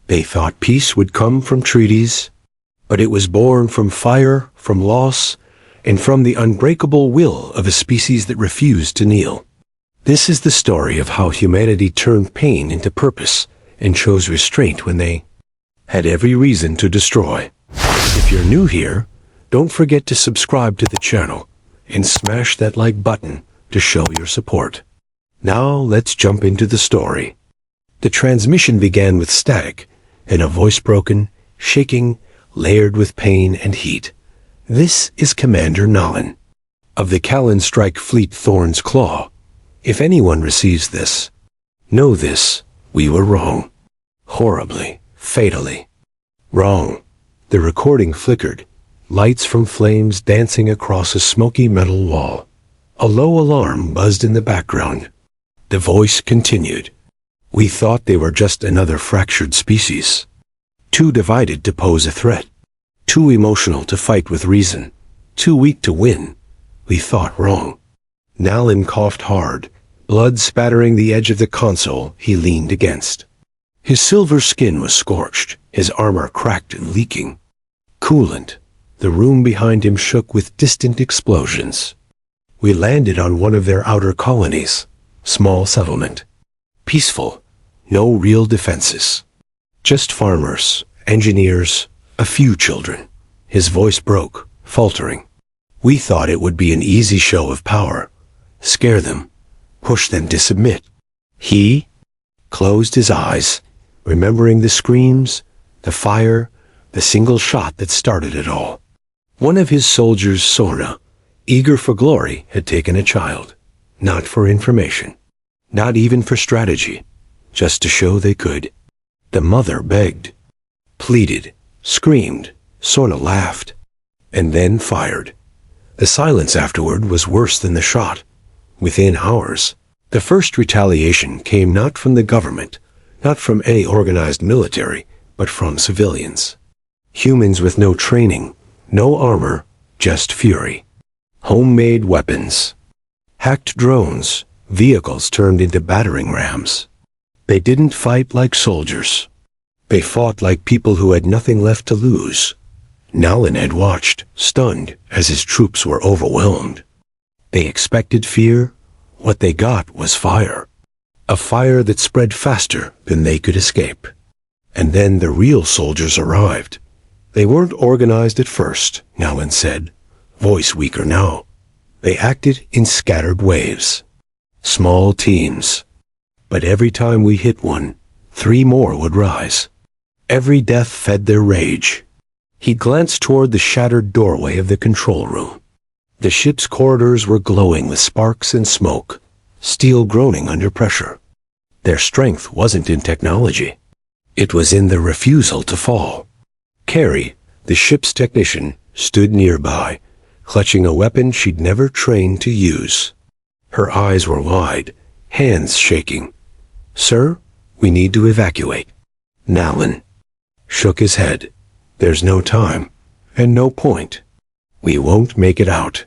They thought peace would come from treaties, but it was born from fire, from loss, and from the unbreakable will of a species that refused to kneel. This is the story of how humanity turned pain into purpose and chose restraint when they had every reason to destroy. If you're new here, don't forget to subscribe to the channel and smash that like button to show your support. Now let's jump into the story. The transmission began with static and a voice broken, shaking, layered with pain and heat. This is Commander Nolan of the Callan Strike Fleet Thorn's Claw. If anyone receives this, know this, we were wrong. Horribly, fatally wrong. The recording flickered, lights from flames dancing across a smoky metal wall. A low alarm buzzed in the background. The voice continued. We thought they were just another fractured species. Too divided to pose a threat. Too emotional to fight with reason. Too weak to win. We thought wrong. Nolan coughed hard, blood spattering the edge of the console he leaned against. His silver skin was scorched, his armor cracked and leaking. Coolant. The room behind him shook with distant explosions. We landed on one of their outer colonies. Small settlement. Peaceful. No real defenses. Just farmers, engineers, a few children. His voice broke, faltering. We thought it would be an easy show of power. Scare them. Push them to submit. He closed his eyes, remembering the screams, the fire, the single shot that started it all. One of his soldiers, Sorna, eager for glory, had taken a child. Not for information. Not even for strategy. Just to show they could. The mother begged, pleaded, screamed. Sorna laughed, and then fired. The silence afterward was worse than the shot. Within hours, the first retaliation came not from the government, not from any organized military, but from civilians. Humans with no training, no armor, just fury. Homemade weapons. Hacked drones, vehicles turned into battering rams. They didn't fight like soldiers. They fought like people who had nothing left to lose. Nolan had watched, stunned, as his troops were overwhelmed. They expected fear. What they got was fire. A fire that spread faster than they could escape. And then the real soldiers arrived. They weren't organized at first, Nolan said, voice weaker now. They acted in scattered waves. Small teams. But every time we hit one, 3 more would rise. Every death fed their rage. He glanced toward the shattered doorway of the control room. The ship's corridors were glowing with sparks and smoke, steel groaning under pressure. Their strength wasn't in technology. It was in the refusal to fall. Carrie, the ship's technician, stood nearby, clutching a weapon she'd never trained to use. Her eyes were wide, hands shaking. Sir, we need to evacuate. Nolan shook his head. There's no time, and no point. We won't make it out.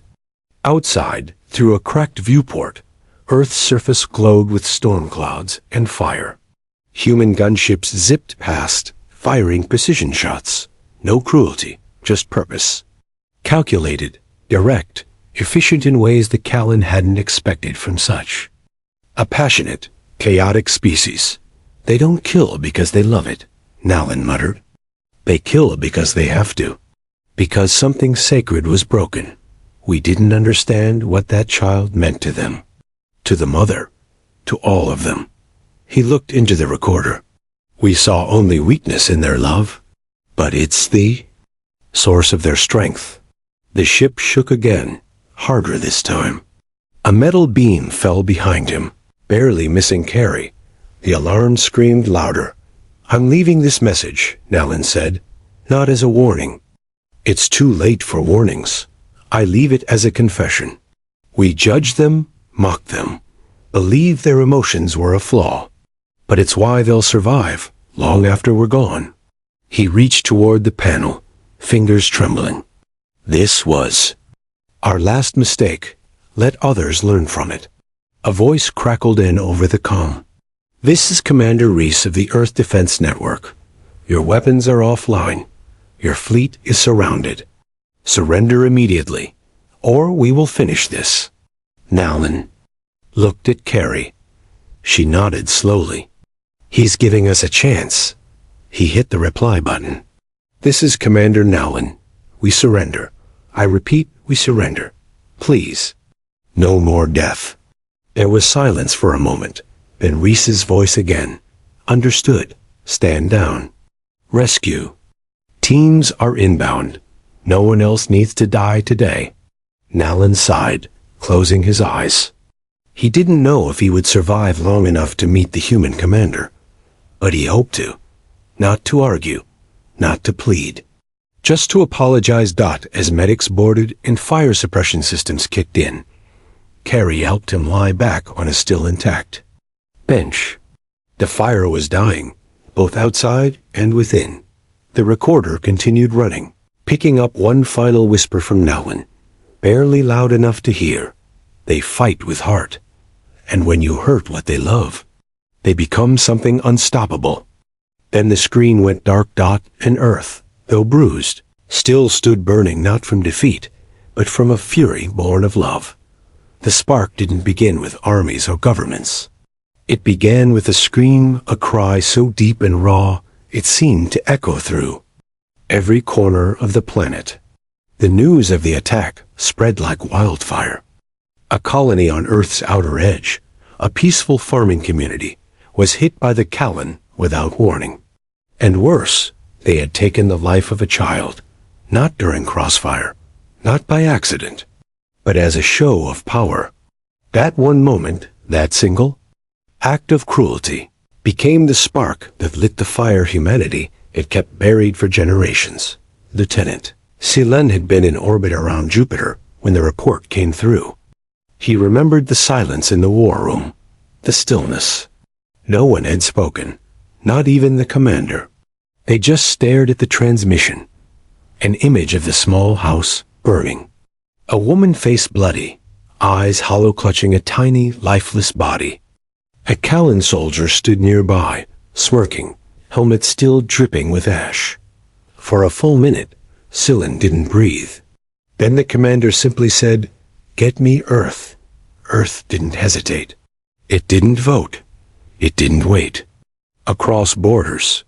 Outside, through a cracked viewport, Earth's surface glowed with storm clouds and fire. Human gunships zipped past, firing precision shots. No cruelty, just purpose. Calculated, direct, efficient in ways that Callan hadn't expected from such. A passionate, chaotic species. They don't kill because they love it, Nolan muttered. They kill because they have to. Because something sacred was broken. We didn't understand what that child meant to them. To the mother. To all of them. He looked into the recorder. We saw only weakness in their love. But it's the source of their strength. The ship shook again, harder this time. A metal beam fell behind him, barely missing Carrie. The alarm screamed louder. I'm leaving this message, Nolan said, not as a warning. It's too late for warnings. I leave it as a confession. We judge them, mock them, believe their emotions were a flaw. But it's why they'll survive, long after we're gone. He reached toward the panel, fingers trembling. This was our last mistake. Let others learn from it. A voice crackled in over the comm. This is Commander Reese of the Earth Defense Network. Your weapons are offline. Your fleet is surrounded. Surrender immediately, or we will finish this. Nowlin looked at Carrie. She nodded slowly. He's giving us a chance. He hit the reply button. This is Commander Nowlin. We surrender. I repeat, we surrender. Please. No more death. There was silence for a moment. Then Reese's voice again. Understood. Stand down. Rescue. Teams are inbound. No one else needs to die today. Nowlin sighed, closing his eyes. He didn't know if he would survive long enough to meet the human commander. But he hoped to. Not to argue. Not to plead. Just to apologize. As medics boarded and fire suppression systems kicked in, Carrie helped him lie back on a still intact bench. The fire was dying, both outside and within. The recorder continued running, picking up one final whisper from Nowlin, barely loud enough to hear. They fight with heart. And when you hurt what they love, they become something unstoppable. Then the screen went dark. And Earth, though bruised, still stood burning, not from defeat, but from a fury born of love. The spark didn't begin with armies or governments. It began with a scream, a cry so deep and raw, it seemed to echo through every corner of the planet. The news of the attack spread like wildfire. A colony on Earth's outer edge, a peaceful farming community, was hit by the Callan without warning. And worse, they had taken the life of a child, not during crossfire, not by accident, but as a show of power. That one moment, that single act of cruelty, became the spark that lit the fire humanity had kept buried for generations. Lieutenant Silen had been in orbit around Jupiter when the report came through. He remembered the silence in the war room, the stillness. No one had spoken, not even the commander. They just stared at the transmission, an image of the small house burning. A woman face bloody, eyes hollow, clutching a tiny, lifeless body. A Callan soldier stood nearby, smirking, helmet still dripping with ash. For a full minute, Silen didn't breathe. Then the commander simply said, "Get me Earth." Earth didn't hesitate. It didn't vote. It didn't wait. Across borders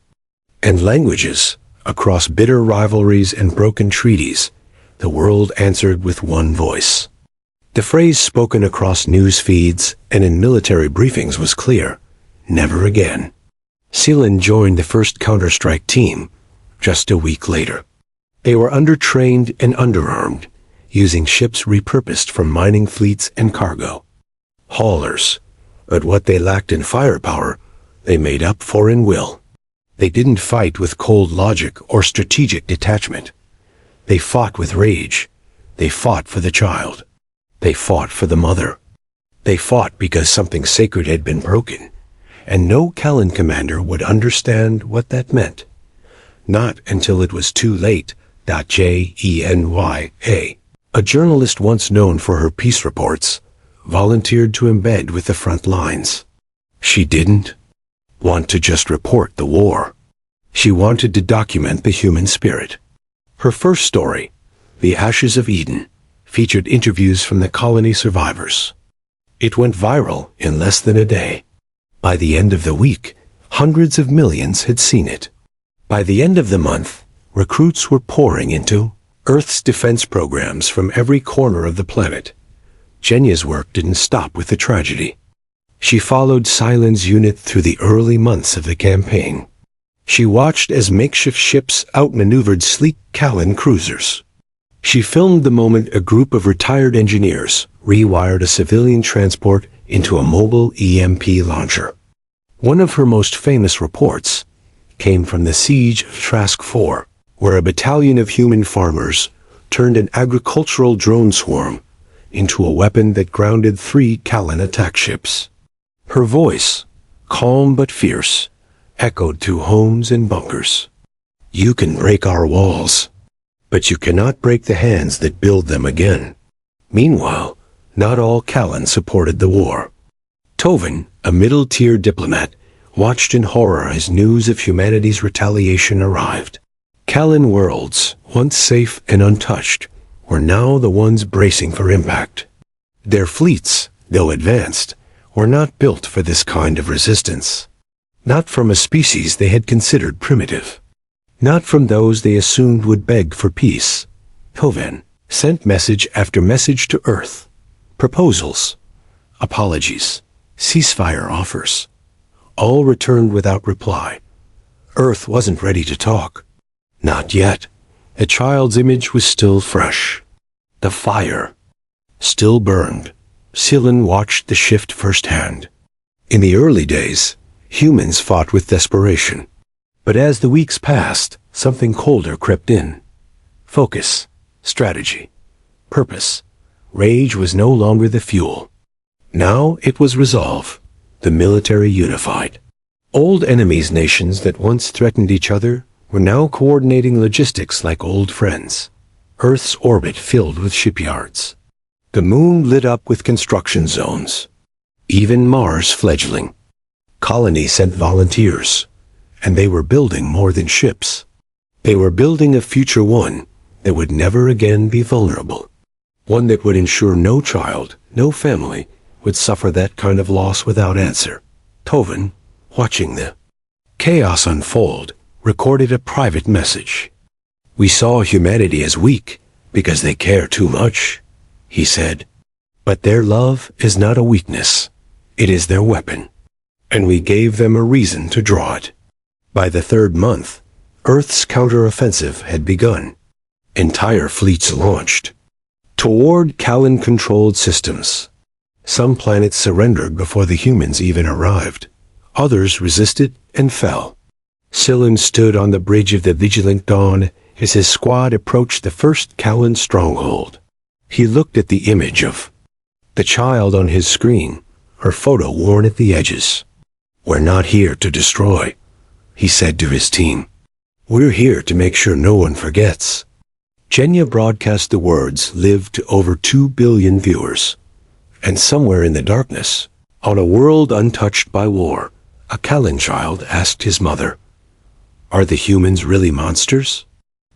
and languages, across bitter rivalries and broken treaties, the world answered with one voice. The phrase spoken across news feeds and in military briefings was clear: never again. Silen joined the first Counter-Strike team just a week later. They were undertrained and underarmed, using ships repurposed from mining fleets and cargo. Haulers, but what they lacked in firepower, they made up for in will. They didn't fight with cold logic or strategic detachment. They fought with rage. They fought for the child. They fought for the mother. They fought because something sacred had been broken, and no Callan commander would understand what that meant. Not until it was too late. Jenya, a journalist once known for her peace reports, volunteered to embed with the front lines. She didn't want to just report the war. She wanted to document the human spirit. Her first story, The Ashes of Eden, featured interviews from the colony survivors. It went viral in less than a day. By the end of the week, hundreds of millions had seen it. By the end of the month, recruits were pouring into Earth's defense programs from every corner of the planet. Jenya's work didn't stop with the tragedy. She followed Silen's unit through the early months of the campaign. She watched as makeshift ships outmaneuvered sleek Callan cruisers. She filmed the moment a group of retired engineers rewired a civilian transport into a mobile EMP launcher. One of her most famous reports came from the siege of Trask 4, where a battalion of human farmers turned an agricultural drone swarm into a weapon that grounded 3 Callan attack ships. Her voice, calm but fierce, echoed through homes and bunkers. "You can break our walls, but you cannot break the hands that build them again." Meanwhile, not all Callan supported the war. Tovin, a middle-tier diplomat, watched in horror as news of humanity's retaliation arrived. Callan worlds, once safe and untouched, were now the ones bracing for impact. Their fleets, though advanced, were not built for this kind of resistance. Not from a species they had considered primitive. Not from those they assumed would beg for peace. Toven sent message after message to Earth. Proposals, apologies, ceasefire offers. All returned without reply. Earth wasn't ready to talk. Not yet. A child's image was still fresh. The fire still burned. Silen watched the shift firsthand. In the early days, humans fought with desperation. But as the weeks passed, something colder crept in. Focus, strategy, purpose. Rage was no longer the fuel. Now it was resolve. The military unified. Old enemies nations that once threatened each other were now coordinating logistics like old friends. Earth's orbit filled with shipyards. The moon lit up with construction zones. Even Mars fledgling. Colony sent volunteers, and they were building more than ships. They were building a future one that would never again be vulnerable. One that would ensure no child, no family, would suffer that kind of loss without answer. Toven, watching the chaos unfold, recorded a private message. "We saw humanity as weak because they care too much," he said. "But their love is not a weakness. It is their weapon. And we gave them a reason to draw it." By the third month, Earth's counteroffensive had begun. Entire fleets launched toward Callan-controlled systems. Some planets surrendered before the humans even arrived. Others resisted and fell. Silen stood on the bridge of the Vigilant Dawn as his squad approached the first Callan stronghold. He looked at the image of the child on his screen, her photo worn at the edges. "We're not here to destroy," he said to his team. "We're here to make sure no one forgets." Genya broadcast the words lived to over 2 billion viewers. And somewhere in the darkness, on a world untouched by war, a Callan child asked his mother, "Are the humans really monsters?"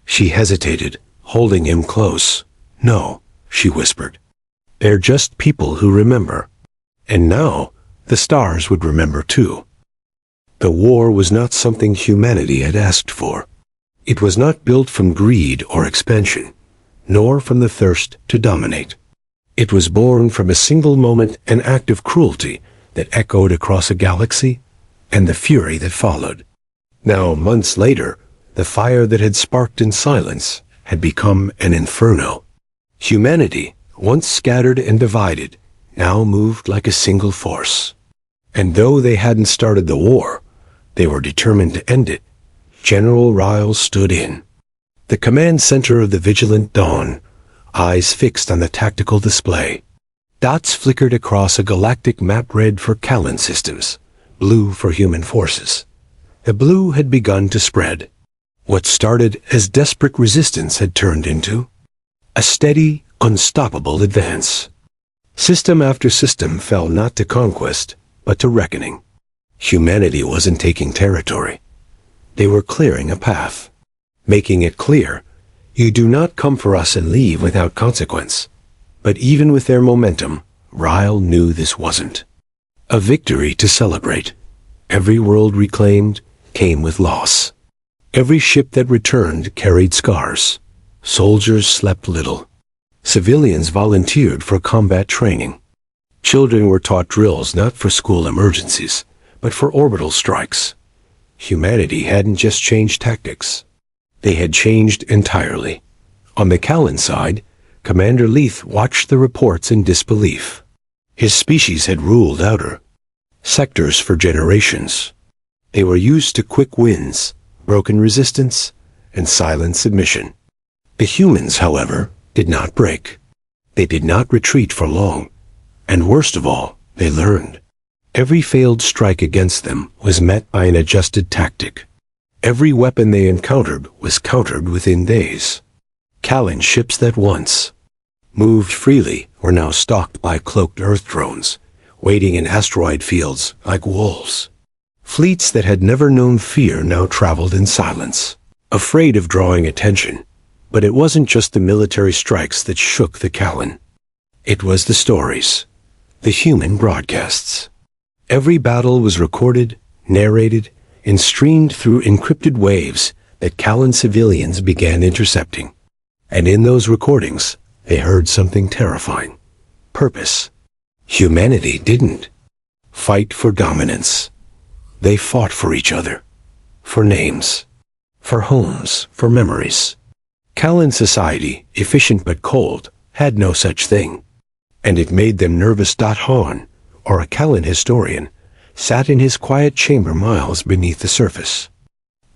She hesitated, holding him close. "No," she whispered. "They're just people who remember." And now, the stars would remember too. The war was not something humanity had asked for. It was not built from greed or expansion, nor from the thirst to dominate. It was born from a single moment and act of cruelty that echoed across a galaxy, and the fury that followed. Now, months later, the fire that had sparked in silence had become an inferno. Humanity, once scattered and divided, now moved like a single force. And though they hadn't started the war, they were determined to end it. General Riles stood in the command center of the Vigilant Dawn, eyes fixed on the tactical display. Dots flickered across a galactic map, red for Callan systems, blue for human forces. The blue had begun to spread. What started as desperate resistance had turned into a steady, unstoppable advance. System after system fell not to conquest, but to reckoning. Humanity wasn't taking territory. They were clearing a path, making it clear, you do not come for us and leave without consequence. But even with their momentum, Ryle knew this wasn't a victory to celebrate. Every world reclaimed came with loss. Every ship that returned carried scars. Soldiers slept little. Civilians volunteered for combat training. Children were taught drills not for school emergencies, but for orbital strikes. Humanity hadn't just changed tactics. They had changed entirely. On the Callan side, Commander Leith watched the reports in disbelief. His species had ruled outer sectors for generations. They were used to quick wins, broken resistance, and silent submission. The humans, however, did not break. They did not retreat for long. And worst of all, they learned. Every failed strike against them was met by an adjusted tactic. Every weapon they encountered was countered within days. Callan ships that once moved freely were now stalked by cloaked Earth drones, waiting in asteroid fields like wolves. Fleets that had never known fear now traveled in silence, afraid of drawing attention. But it wasn't just the military strikes that shook the Callan. It was the stories, the human broadcasts. Every battle was recorded, narrated, and streamed through encrypted waves that Callan civilians began intercepting. And in those recordings, they heard something terrifying. Purpose. Humanity didn't fight for dominance. They fought for each other, for names, for homes, for memories. Callan society, efficient but cold, had no such thing. And it made them nervous. Hahn, or a Callan historian, sat in his quiet chamber miles beneath the surface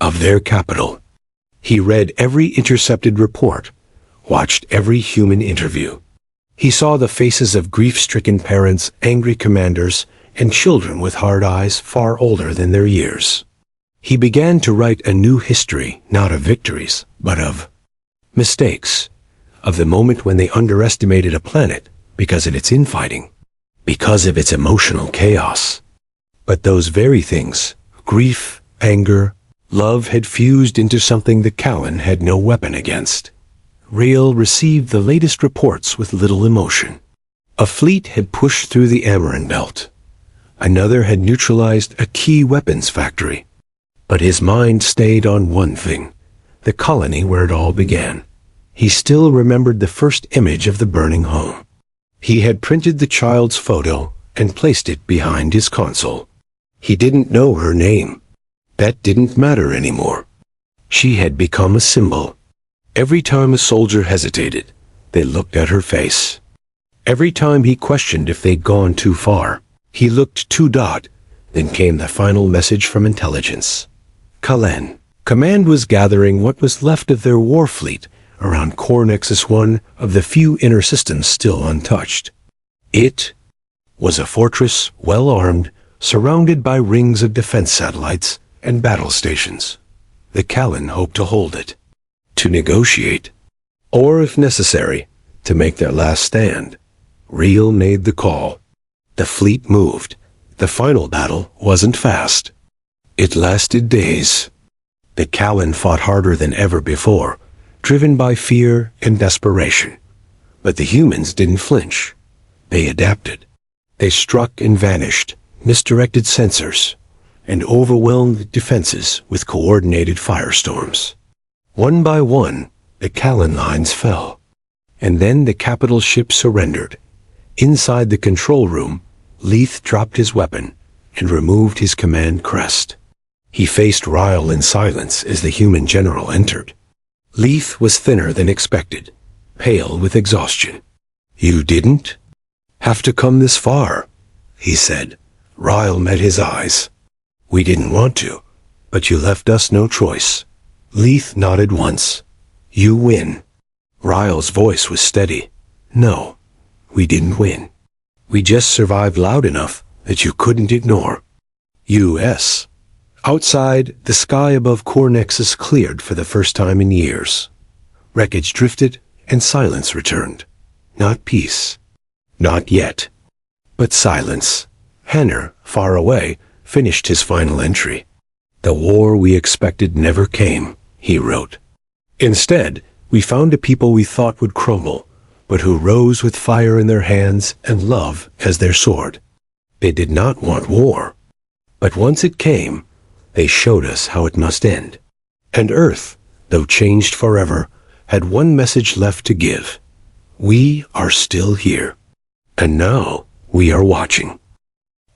of their capital. He read every intercepted report, watched every human interview. He saw the faces of grief-stricken parents, angry commanders, and children with hard eyes far older than their years. He began to write a new history, not of victories, but of mistakes, of the moment when they underestimated a planet because of its infighting, because of its emotional chaos. But those very things, grief, anger, love, had fused into something the Callan had no weapon against. Rael received the latest reports with little emotion. A fleet had pushed through the Amaran Belt. Another had neutralized a key weapons factory. But his mind stayed on one thing, the colony where it all began. He still remembered the first image of the burning home. He had printed the child's photo and placed it behind his console. He didn't know her name. That didn't matter anymore. She had become a symbol. Every time a soldier hesitated, they looked at her face. Every time he questioned if they'd gone too far, he looked too. Then came the final message from intelligence. Callan. Command was gathering what was left of their war fleet around Core Nexus 1, of the few inner systems still untouched. It was a fortress, well-armed, surrounded by rings of defense satellites and battle stations. The Callan hoped to hold it, to negotiate, or, if necessary, to make their last stand. Rael made the call. The fleet moved. The final battle wasn't fast. It lasted days. The Callan fought harder than ever before, driven by fear and desperation. But the humans didn't flinch. They adapted. They struck and vanished, misdirected sensors, and overwhelmed defenses with coordinated firestorms. One by one, the Callan lines fell. And then the capital ship surrendered. Inside the control room, Leith dropped his weapon and removed his command crest. He faced Rael in silence as the human general entered. Leith was thinner than expected, pale with exhaustion. "You didn't have to come this far," he said. Rael met his eyes. "We didn't want to, but you left us no choice." Leith nodded once. "You win." Rael's voice was steady. "No, we didn't win. We just survived loud enough that you couldn't ignore." U.S. Outside, the sky above Core Nexus cleared for the first time in years. Wreckage drifted, and silence returned. Not peace. Not yet. But silence. Henner, far away, finished his final entry. "The war we expected never came," he wrote. "Instead, we found a people we thought would crumble, but who rose with fire in their hands and love as their sword. They did not want war. But once it came, they showed us how it must end. And Earth, though changed forever, had one message left to give. We are still here. And now we are watching."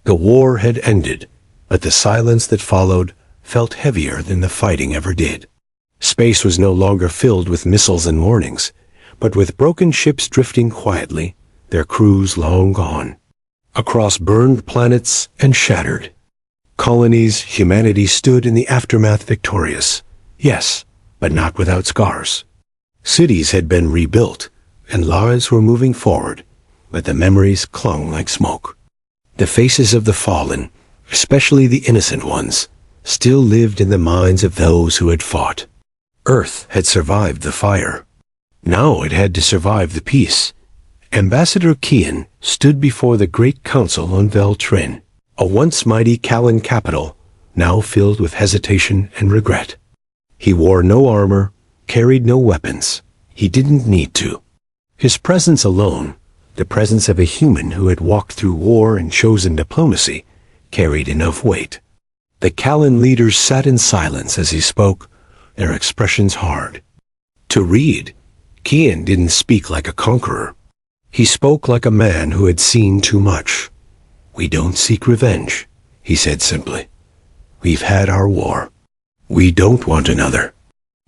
The war had ended, but the silence that followed felt heavier than the fighting ever did. Space was no longer filled with missiles and warnings, but with broken ships drifting quietly, their crews long gone. Across burned planets and shattered colonies, humanity stood in the aftermath victorious. Yes, but not without scars. Cities had been rebuilt, and lives were moving forward, but the memories clung like smoke. The faces of the fallen, especially the innocent ones, still lived in the minds of those who had fought. Earth had survived the fire. Now it had to survive the peace. Ambassador Kian stood before the Great Council on Vel Trin, a once mighty Callan capital, now filled with hesitation and regret. He wore no armor, carried no weapons. He didn't need to. His presence alone, the presence of a human who had walked through war and chosen diplomacy, carried enough weight. The Callan leaders sat in silence as he spoke, their expressions hard. To read, Kian didn't speak like a conqueror. He spoke like a man who had seen too much. "We don't seek revenge," he said simply. "We've had our war. We don't want another.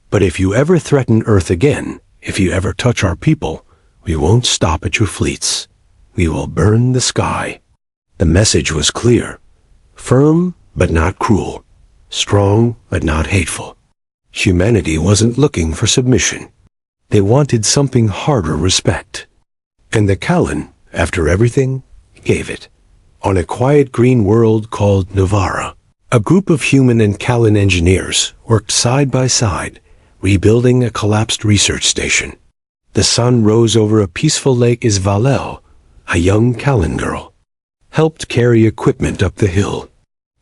But if you ever threaten Earth again, if you ever touch our people, we won't stop at your fleets. We will burn the sky." The message was clear. Firm, but not cruel. Strong, but not hateful. Humanity wasn't looking for submission. They wanted something harder respect. And the Callan, after everything, gave it. On a quiet green world called Novara, a group of human and Callan engineers worked side by side, rebuilding a collapsed research station. The sun rose over a peaceful lake as Valel, a young Callan girl, helped carry equipment up the hill.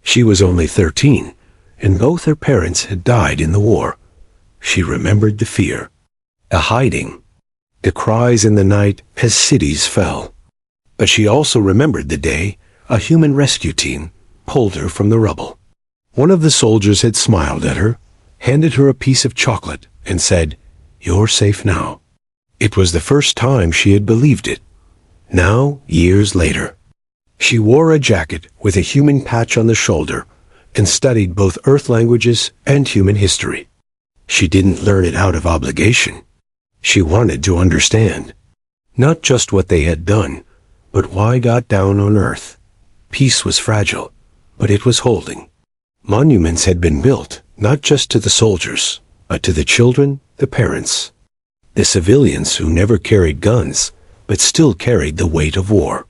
She was only 13, and both her parents had died in the war. She remembered the fear, the hiding, the cries in the night as cities fell. But she also remembered the day a human rescue team pulled her from the rubble. One of the soldiers had smiled at her, handed her a piece of chocolate, and said, "You're safe now." It was the first time she had believed it. Now, years later, she wore a jacket with a human patch on the shoulder and studied both Earth languages and human history. She didn't learn it out of obligation. She wanted to understand, not just what they had done, but why got down on Earth. Peace was fragile, but it was holding. Monuments had been built, not just to the soldiers, but to the children, the parents, the civilians who never carried guns, but still carried the weight of war.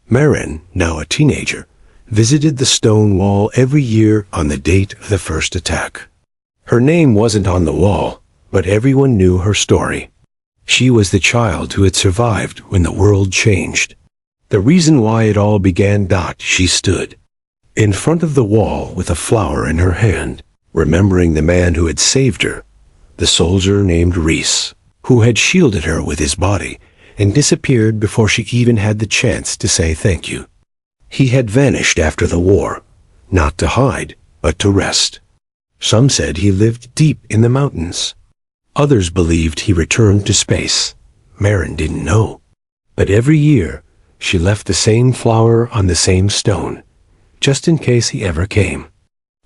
Marin, now a teenager, visited the stone wall every year on the date of the first attack. Her name wasn't on the wall, but everyone knew her story. She was the child who had survived when the world changed. The reason why it all began. She stood in front of the wall with a flower in her hand, remembering the man who had saved her, the soldier named Reese, who had shielded her with his body and disappeared before she even had the chance to say thank you. He had vanished after the war, not to hide, but to rest. Some said he lived deep in the mountains. Others believed he returned to space. Marin didn't know. But every year, she left the same flower on the same stone, just in case he ever came.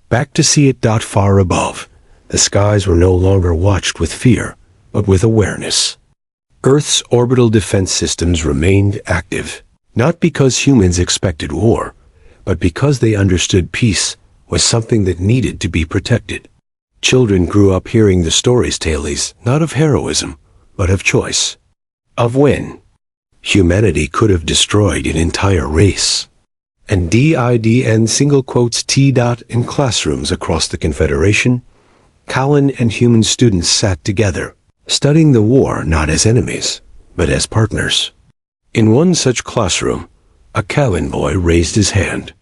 Back to see it. Far above, the skies were no longer watched with fear, but with awareness. Earth's orbital defense systems remained active, not because humans expected war, but because they understood peace was something that needed to be protected. Children grew up hearing the stories tales, not of heroism, but of choice, of when humanity could have destroyed an entire race. And DIDN single quotes T. In classrooms across the Confederation, Callan and human students sat together, studying the war not as enemies, but as partners. In one such classroom, a Callan boy raised his hand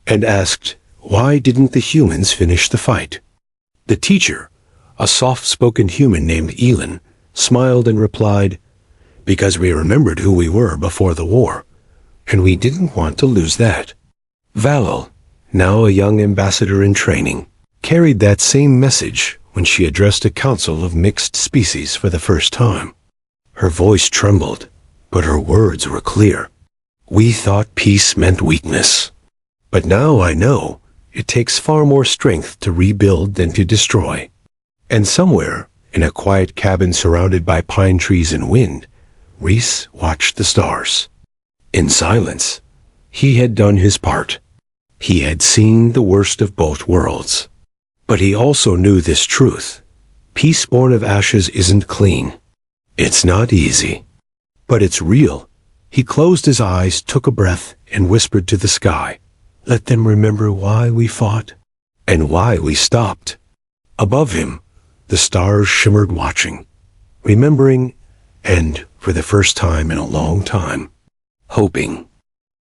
and asked, why didn't the humans finish the fight? The teacher, a soft-spoken human named Elin, smiled and replied, because we remembered who we were before the war, and we didn't want to lose that. Valel, now a young ambassador in training, carried that same message when she addressed a council of mixed species for the first time. Her voice trembled, but her words were clear. We thought peace meant weakness. But now I know it takes far more strength to rebuild than to destroy. And somewhere, in a quiet cabin surrounded by pine trees and wind, Reese watched the stars. In silence, he had done his part. He had seen the worst of both worlds. But he also knew this truth. Peace born of ashes isn't clean. It's not easy. But it's real. He closed his eyes, took a breath, and whispered to the sky, let them remember why we fought and why we stopped. Above him, the stars shimmered watching, remembering, and, for the first time in a long time, hoping.